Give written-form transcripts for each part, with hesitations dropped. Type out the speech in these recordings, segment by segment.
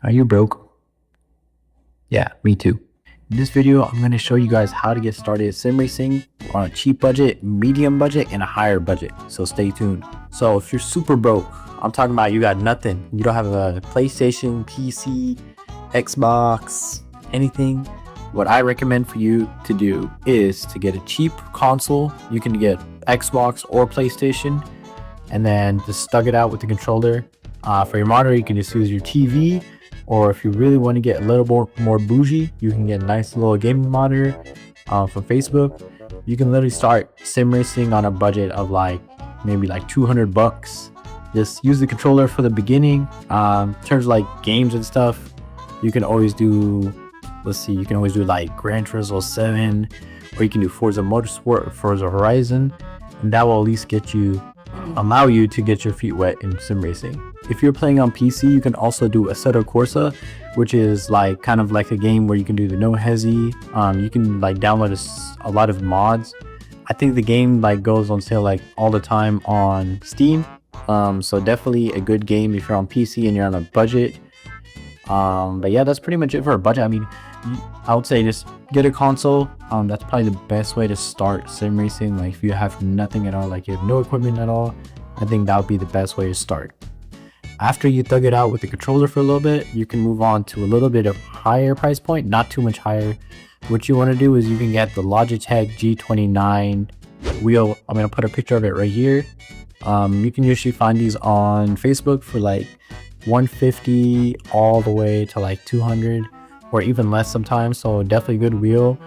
Are you broke? Yeah, me too. In this video, I'm going to show you guys how to get started sim racing on a cheap budget, medium budget, and a higher budget. So stay tuned. So if you're super broke, I'm talking about you got nothing. You don't have a PlayStation, PC, Xbox, anything. What I recommend for you to do is to get a cheap console. You can get Xbox or PlayStation, and then just stug it out with the controller. For your monitor, you can just use your TV. Or if you really want to get a little more bougie, you can get a nice little gaming monitor from Facebook. You can literally start sim racing on a budget of maybe $200. Just use the controller for the beginning. In terms of games and stuff, you can always do, you can always do Gran Turismo 7, or you can do Forza Motorsport or Forza Horizon, and that will at least allow you to get your feet wet in sim racing. If you're playing on PC, you can also do Assetto Corsa, which is kind of like a game where you can do the no hezi. You can download a lot of mods. I think the game goes on sale all the time on Steam. So definitely a good game if you're on PC and you're on a budget. But yeah, that's pretty much it for a budget. I mean, I would say just get a console. That's probably the best way to start sim racing. If you have nothing at all, you have no equipment at all, I think that would be the best way to start. After you thug it out with the controller for a little bit, you can move on to a little bit of higher price point, not too much higher. What you want to do is you can get the Logitech G29 wheel. I'm going to put a picture of it right here. You can usually find these on Facebook for $150 all the way to $200 or even less sometimes. So definitely a good wheel.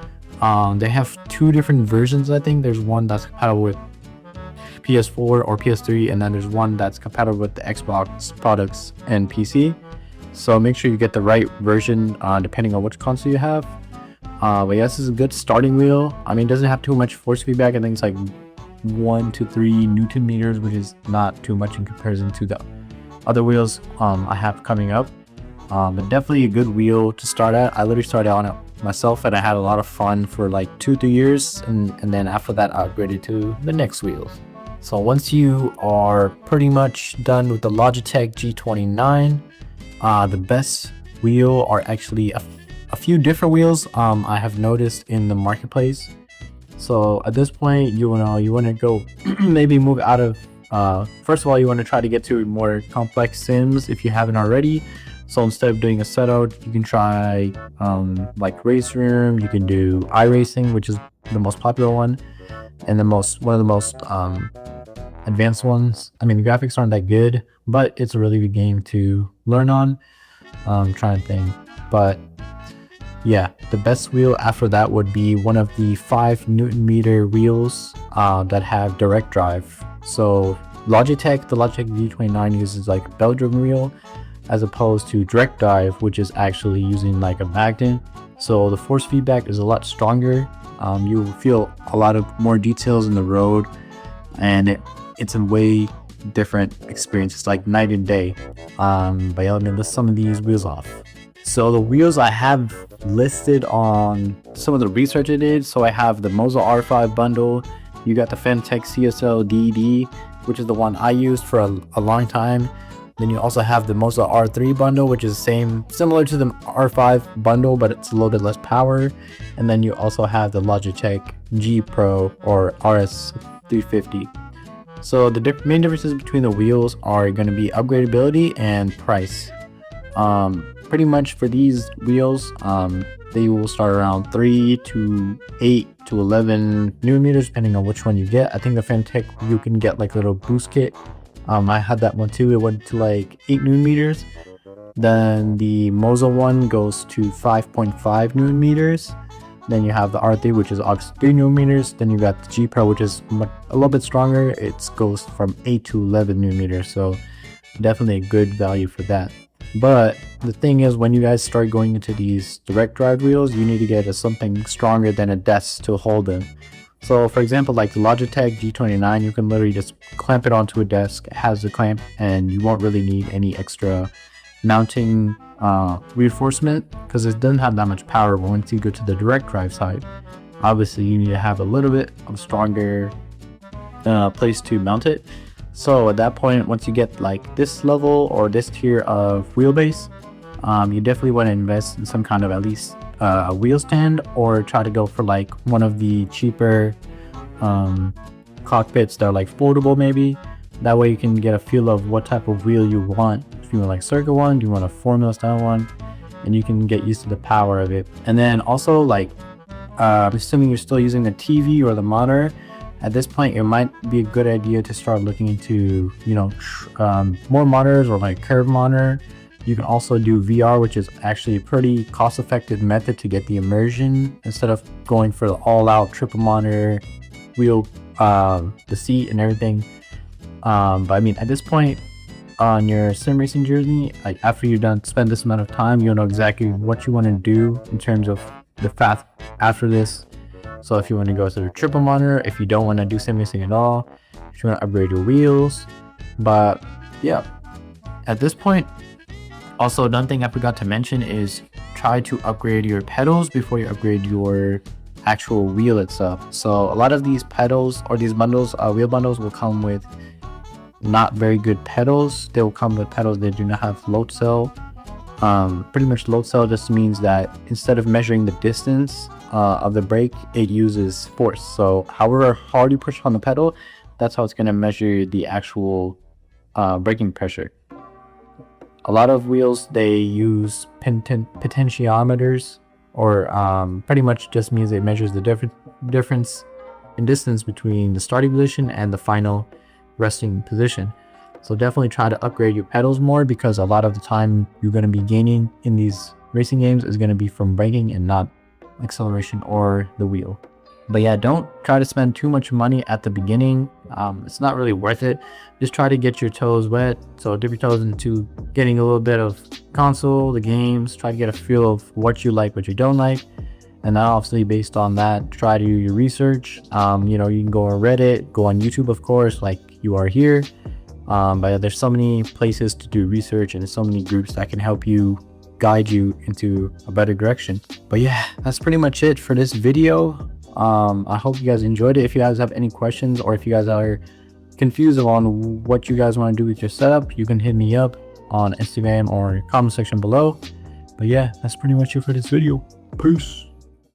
They have two different versions. I think there's one that's compatible with PS4 or PS3, and then there's one that's compatible with the Xbox products and PC. So make sure you get the right version depending on which console you have. But yeah, this is a good starting wheel. I mean, it doesn't have too much force feedback. I think it's 1 to 3 Newton meters, which is not too much in comparison to the other wheels I have coming up. But definitely a good wheel to start at. I literally started on it myself, and I had a lot of fun for 2-3 years, and then after that I upgraded to the next wheels. So once you are pretty much done with the Logitech G29, the best wheel are actually a few different wheels I have noticed in the marketplace. So at this point, you want to go maybe move out of first of all, you want to try to get to more complex sims if you haven't already. So instead of doing Assetto, you can try RaceRoom. You can do iRacing, which is the most popular one and one of the most advanced ones. I mean, the graphics aren't that good, but it's a really good game to learn on. I'm trying to think, but yeah, the best wheel after that would be one of the 5 Newton meter wheels that have direct drive. So the Logitech G29 uses a belt-driven wheel, as opposed to direct drive, which is actually using a magnet. So the force feedback is a lot stronger. You will feel a lot of more details in the road, and it's a way different experience. It's like night and day. But yeah, let me list some of these wheels off. So the wheels I have listed on some of the research I did. So I have the Moza R5 bundle. You got the Fentech CSL DD, which is the one I used for a long time. Then you also have the Moza R3 bundle, which is similar to the R5 bundle, but it's a little bit less power. And then you also have the Logitech G Pro or RS350. So the main differences between the wheels are going to be upgradability and price. Pretty much for these wheels, they will start around 3 to 8 to 11 Newton meters, depending on which one you get. I think the Fentech, you can get a little boost kit. I had that one too. It went to 8 Newton meters. Then the Moza one goes to 5.5 Newton meters. Then you have the R3, which is 3 Newton meters. Then you got the G Pro, which is a little bit stronger. It goes from 8 to 11 Newton meters. So definitely a good value for that. But the thing is, when you guys start going into these direct drive wheels, you need to get something stronger than a desk to hold them. So for example, the Logitech G29, you can literally just clamp it onto a desk. It has the clamp, and you won't really need any extra mounting reinforcement because it doesn't have that much power. But once you go to the direct drive side, obviously you need to have a little bit of stronger place to mount it. So at that point, once you get this level or this tier of wheelbase, you definitely want to invest in some kind of at least a wheel stand, or try to go for like one of the cheaper cockpits that are like foldable maybe. That way you can get a feel of what type of wheel you want. If you want like circuit one, do you want a formula style one, and you can get used to the power of it. And then also like assuming you're still using the TV or the monitor, at this point it might be a good idea to start looking into, you know, more monitors or like curved monitor. You can also do VR, which is actually a pretty cost-effective method to get the immersion instead of going for the all-out triple monitor wheel, the seat and everything. But I mean, at this point on your sim racing journey, like after you're done spend this amount of time, you'll know exactly what you want to do in terms of the path after this. So if you want to go to the triple monitor, if you don't want to do sim racing at all, if you want to upgrade your wheels. But yeah, at this point, also another thing I forgot to mention is try to upgrade your pedals before you upgrade your actual wheel itself. So a lot of these pedals or these bundles, wheel bundles, will come with not very good pedals. They will come with pedals that do not have load cell. Pretty much load cell just means that instead of measuring the distance of the brake, it uses force. So however hard you push on the pedal, that's how it's going to measure the actual braking pressure. A lot of wheels, they use potentiometers, or pretty much just means it measures the difference in distance between the starting position and the final resting position. So definitely try to upgrade your pedals more, because a lot of the time you're going to be gaining in these racing games is going to be from braking and not acceleration or the wheel. But yeah, don't try to spend too much money at the beginning. It's not really worth it. Just try to get your toes wet. So dip your toes into getting a little bit of console, the games, try to get a feel of what you like, what you don't like. And then obviously based on that, try to do your research. You know, you can go on Reddit, go on YouTube, of course, like you are here. But there's so many places to do research, and there's so many groups that can help you, guide you into a better direction. But yeah, that's pretty much it for this video. I hope you guys enjoyed it. If you guys have any questions, or if you guys are confused on what you guys want to do with your setup, you can hit me up on Instagram or comment section below. But yeah, that's pretty much it for this video. Peace.